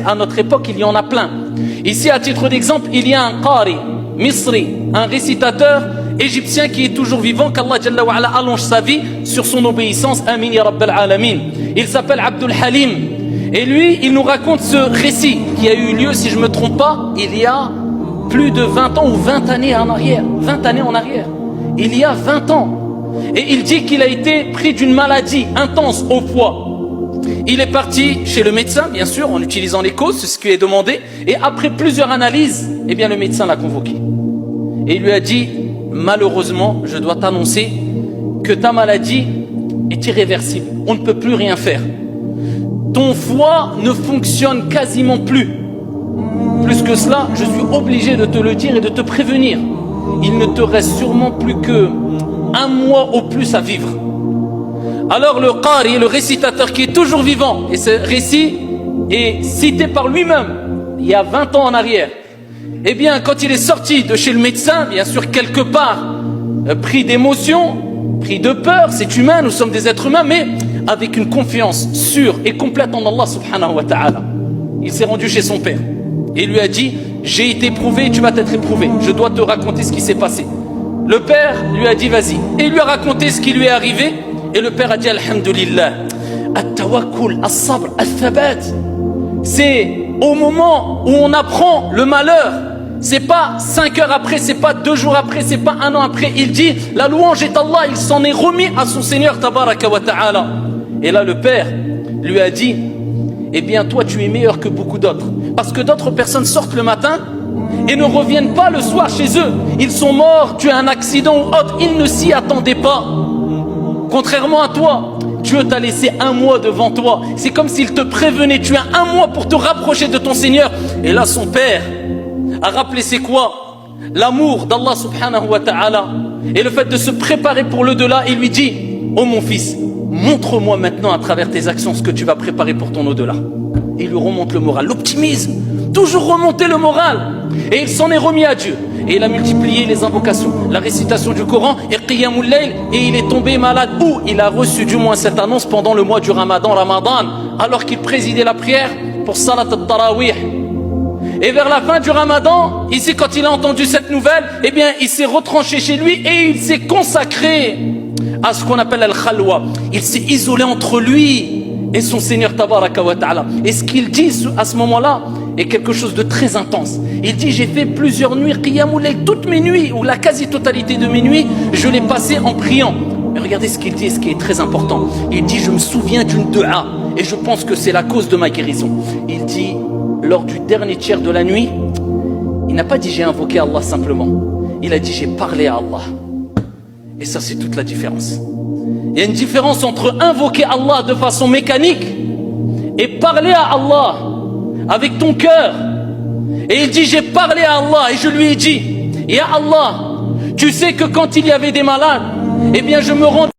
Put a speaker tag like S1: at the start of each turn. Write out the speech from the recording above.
S1: À notre époque, il y en a plein. Ici, à titre d'exemple, il y a un qari, misri, un récitateur égyptien qui est toujours vivant, qu'Allah Jalla wa Ala allonge sa vie sur son obéissance. Amin ya Rabbal Alamin. Il s'appelle Abdul Halim. Et lui, il nous raconte ce récit qui a eu lieu, si je ne me trompe pas, il y a plus de 20 ans ou 20 années en arrière. 20 années en arrière. Il y a 20 ans. Et il dit qu'il a été pris d'une maladie intense au foie. Il est parti chez le médecin, bien sûr, en utilisant les causes, c'est ce qui est demandé. Et après plusieurs analyses, eh bien, le médecin l'a convoqué. Et il lui a dit, malheureusement, je dois t'annoncer que ta maladie est irréversible. On ne peut plus rien faire. Ton foie ne fonctionne quasiment plus. Plus que cela, je suis obligé de te le dire et de te prévenir. Il ne te reste sûrement plus que 1 mois au plus à vivre. Alors le qari, le récitateur qui est toujours vivant, et ce récit est cité par lui-même il y a 20 ans en arrière, eh bien quand il est sorti de chez le médecin, bien sûr quelque part, pris d'émotion, pris de peur, c'est humain, nous sommes des êtres humains, mais avec une confiance sûre et complète en Allah subhanahu wa ta'ala, il s'est rendu chez son père et lui a dit, j'ai été éprouvé, tu vas être éprouvé, je dois te raconter ce qui s'est passé. Le père lui a dit vas-y, et il lui a raconté ce qui lui est arrivé. Et le père a dit alhamdulillah, at-tawakkul, as-sabr, al-thabat. C'est au moment où on apprend le malheur. C'est pas 5 heures après, c'est pas 2 jours après, c'est pas 1 an après. Il dit la louange est Allah, il s'en est remis à son Seigneur tabaraka wa ta'ala. Et là le père lui a dit eh bien toi tu es meilleur que beaucoup d'autres. Parce que d'autres personnes sortent le matin et ne reviennent pas le soir chez eux. Ils sont morts, tu as un accident ou autre, ils ne s'y attendaient pas. Contrairement à toi, Dieu t'a laissé 1 mois devant toi. C'est comme s'il te prévenait, tu as 1 mois pour te rapprocher de ton Seigneur. Et là son père a rappelé c'est quoi? L'amour d'Allah subhanahu wa ta'ala. Et le fait de se préparer pour l'au-delà. Il lui dit, oh mon fils, montre-moi maintenant à travers tes actions ce que tu vas préparer pour ton au-delà. Et il lui remonte le moral, l'optimisme. Toujours remonter le moral. Et il s'en est remis à Dieu. Et il a multiplié les invocations, la récitation du Coran et Qiyamul Layl. Et il est tombé malade. Ou il a reçu du moins cette annonce pendant le mois du Ramadan, alors qu'il présidait la prière pour Salat al-Tarawih. Et vers la fin du Ramadan, ici quand il a entendu cette nouvelle, eh bien il s'est retranché chez lui et il s'est consacré à ce qu'on appelle al-Khalwa. Il s'est isolé entre lui et son Seigneur tabaraka wa ta'ala. Et ce qu'il dit à ce moment-là est quelque chose de très intense. Il dit j'ai fait plusieurs nuits Qiyamul Layl, toutes mes nuits ou la quasi-totalité de mes nuits, je l'ai passé en priant. Mais regardez ce qu'il dit, ce qui est très important. Il dit je me souviens d'une dua et je pense que c'est la cause de ma guérison. Il dit lors du dernier tiers de la nuit, il n'a pas dit j'ai invoqué Allah simplement. Il a dit j'ai parlé à Allah. Et ça c'est toute la différence. Il y a une différence entre invoquer Allah de façon mécanique et parler à Allah avec ton cœur. Et il dit j'ai parlé à Allah et je lui ai dit ya Allah, tu sais que quand il y avait des malades, eh bien je me rendais